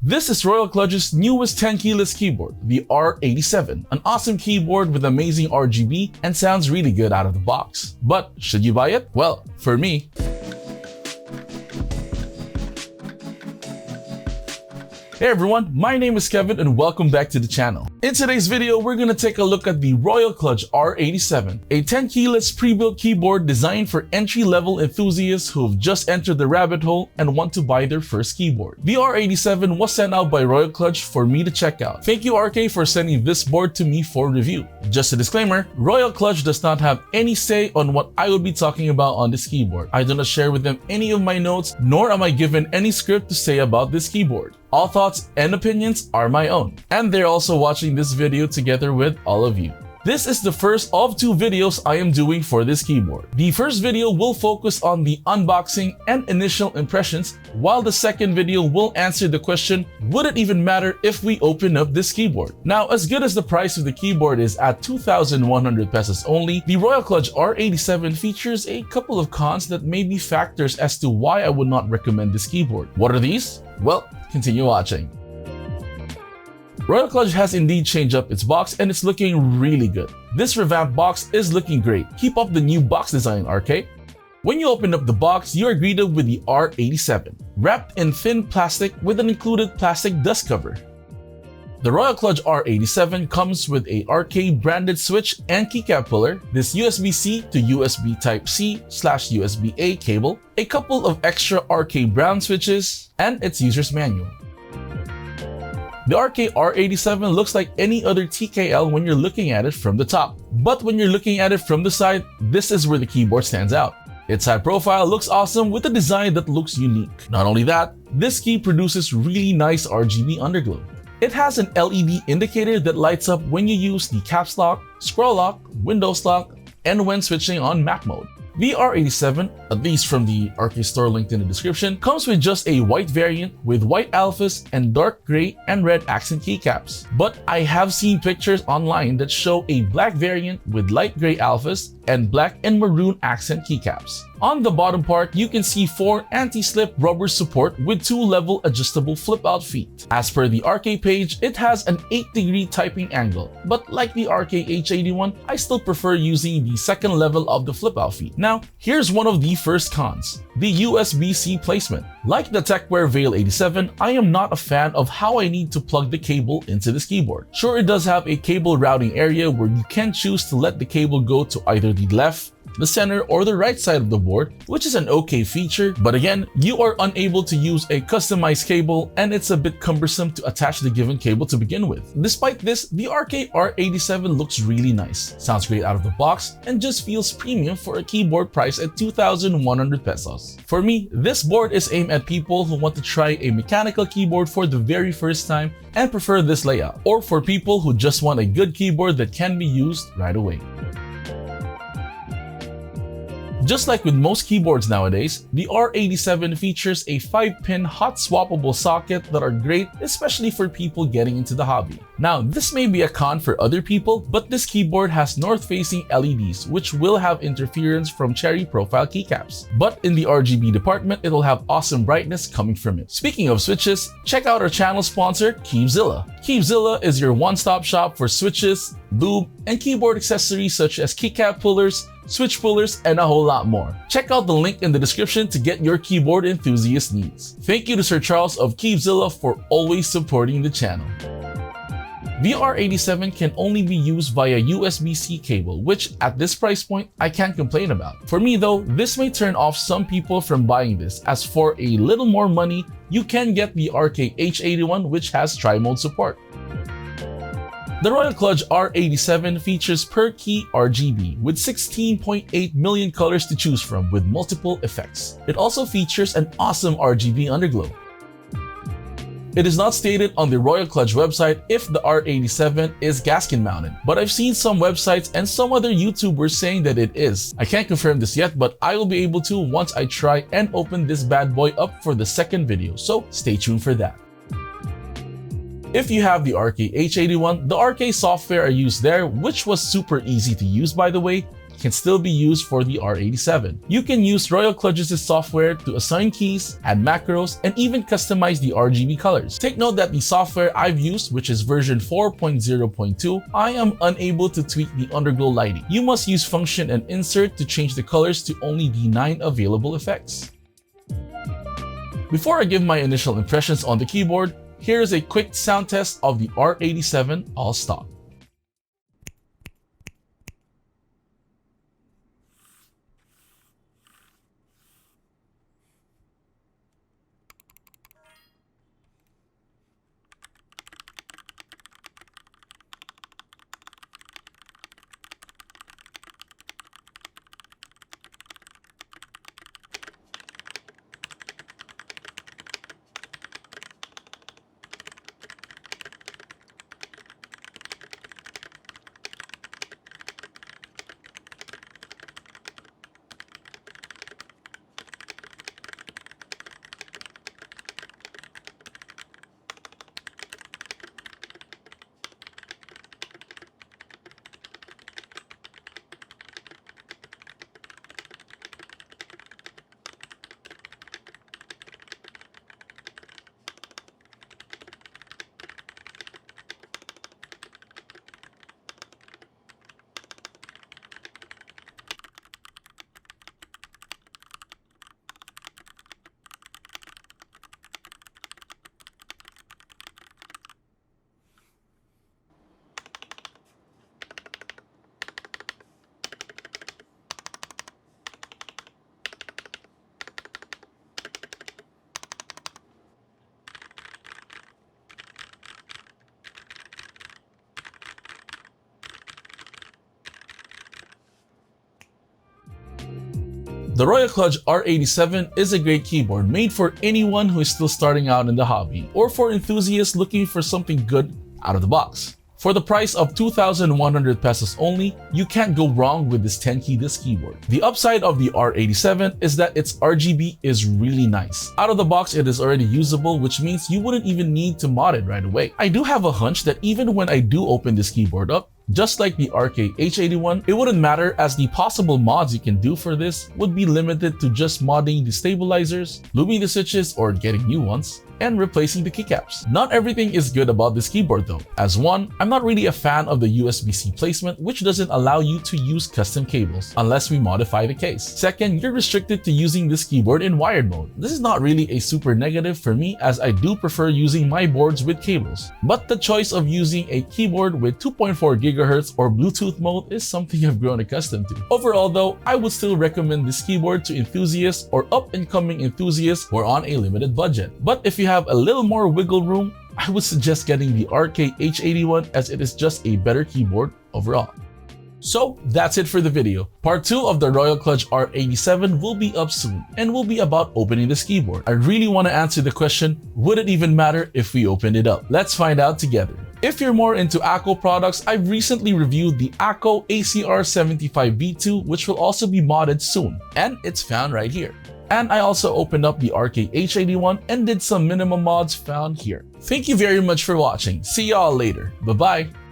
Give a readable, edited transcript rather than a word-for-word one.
This is Royal Kludge's newest 10-keyless keyboard, the R87, an awesome keyboard with amazing RGB and sounds really good out of the box. But should you buy it? Well, for me, hey everyone, my name is Kevin and welcome back to the channel. In today's video, we're gonna take a look at the Royal Kludge R87, a 10-keyless pre-built keyboard designed for entry-level enthusiasts who've just entered the rabbit hole and want to buy their first keyboard. The R87 was sent out by Royal Kludge for me to check out. Thank you RK for sending this board to me for review. Just a disclaimer, Royal Kludge does not have any say on what I will be talking about on this keyboard. I do not share with them any of my notes, nor am I given any script to say about this keyboard. All thoughts and opinions are my own, and they're also watching this video together with all of you. This is the first of two videos I am doing for this keyboard. The first video will focus on the unboxing and initial impressions, while the second video will answer the question, would it even matter if we open up this keyboard? Now, as good as the price of the keyboard is at 2,100 pesos only, the Royal Kludge R87 features a couple of cons that may be factors as to why I would not recommend this keyboard. What are these? Well, continue watching. Royal Kludge has indeed changed up its box and it's looking really good. This revamped box is looking great. Keep up the new box design, RK. When you open up the box, you are greeted with the R87, wrapped in thin plastic with an included plastic dust cover. The Royal Kludge R87 comes with a RK branded switch and keycap puller, this USB-C to USB Type-C/USB-A cable, a couple of extra RK brown switches, and its user's manual. The RK R87 looks like any other TKL when you're looking at it from the top, but when you're looking at it from the side, this is where the keyboard stands out. Its side profile looks awesome with a design that looks unique. Not only that, this key produces really nice RGB underglow. It has an LED indicator that lights up when you use the caps lock, scroll lock, Windows lock, and when switching on map mode. The R87, at least from the RK store linked in the description, comes with just a white variant with white alphas and dark gray and red accent keycaps. But I have seen pictures online that show a black variant with light gray alphas and black and maroon accent keycaps. On the bottom part, you can see 4 anti-slip rubber support with 2 level adjustable flip-out feet. As per the RK page, it has an 8-degree typing angle, but like the RK H81, I still prefer using the second level of the flip-out feet. Now, here's one of the first cons, the USB-C placement. Like the TechWare Veil 87, I am not a fan of how I need to plug the cable into this keyboard. Sure, it does have a cable routing area where you can choose to let the cable go to either the left, the center, or the right side of the board, which is an okay feature, but again, you are unable to use a customized cable and it's a bit cumbersome to attach the given cable to begin with. Despite this, the RK R87 looks really nice, sounds great out of the box, and just feels premium for a keyboard priced at 2,100 pesos. For me, this board is aimed at people who want to try a mechanical keyboard for the very first time and prefer this layout, or for people who just want a good keyboard that can be used right away. Just like with most keyboards nowadays, the R87 features a 5-pin hot swappable socket that are great, especially for people getting into the hobby. Now, this may be a con for other people, but this keyboard has north-facing LEDs, which will have interference from cherry profile keycaps. But in the RGB department, it'll have awesome brightness coming from it. Speaking of switches, check out our channel sponsor, Keebzilla. Keebzilla is your one-stop shop for switches, lube, and keyboard accessories such as keycap pullers, switch pullers, and a whole lot more. Check out the link in the description to get your keyboard enthusiast needs. Thank you to Sir Charles of Keebzilla for always supporting the channel. The R87 can only be used via USB-C cable, which at this price point, I can't complain about. For me though, this may turn off some people from buying this, as for a little more money, you can get the RK H81, which has tri-mode support. The Royal Kludge R87 features per key RGB with 16.8 million colors to choose from with multiple effects. It also features an awesome RGB underglow. It is not stated on the Royal Kludge website if the R87 is gasket mounted, but I've seen some websites and some other YouTubers saying that it is. I can't confirm this yet, but I will be able to once I try and open this bad boy up for the second video, so stay tuned for that. If you have the RK H81, the RK software I used there, which was super easy to use by the way, can still be used for the R87. You can use Royal Kludge's software to assign keys, add macros, and even customize the RGB colors. Take note that the software I've used, which is version 4.0.2, I am unable to tweak the underglow lighting. You must use function and insert to change the colors to only the 9 available effects. Before I give my initial impressions on the keyboard, here's a quick sound test of the R87 all stock. The Royal Kludge R87 is a great keyboard made for anyone who is still starting out in the hobby, or for enthusiasts looking for something good out of the box. For the price of 2,100 pesos only, you can't go wrong with this 10-key disc keyboard. The upside of the R87 is that its RGB is really nice. Out of the box, it is already usable, which means you wouldn't even need to mod it right away. I do have a hunch that even when I do open this keyboard up, just like the RK H81, it wouldn't matter, as the possible mods you can do for this would be limited to just modding the stabilizers, lubing the switches or getting new ones, and replacing the keycaps. Not everything is good about this keyboard though. As one, I'm not really a fan of the USB-C placement, which doesn't allow you to use custom cables unless we modify the case. Second, you're restricted to using this keyboard in wired mode. This is not really a super negative for me, as I do prefer using my boards with cables. But the choice of using a keyboard with 2.4 GHz or Bluetooth mode is something I've grown accustomed to. Overall though, I would still recommend this keyboard to enthusiasts or up-and-coming enthusiasts who are on a limited budget. But if you have a little more wiggle room, I would suggest getting the RK H81, as it is just a better keyboard overall. So that's it for the video. Part 2 of the Royal Kludge R87 will be up soon and will be about opening this keyboard. I really want to answer the question, would it even matter if we opened it up? Let's find out together. If you're more into ACO products, I've recently reviewed the ACO ACR75V2, which will also be modded soon, and it's found right here. And I also opened up the RK H81 and did some minimum mods found here. Thank you very much for watching. See y'all later. Bye-bye.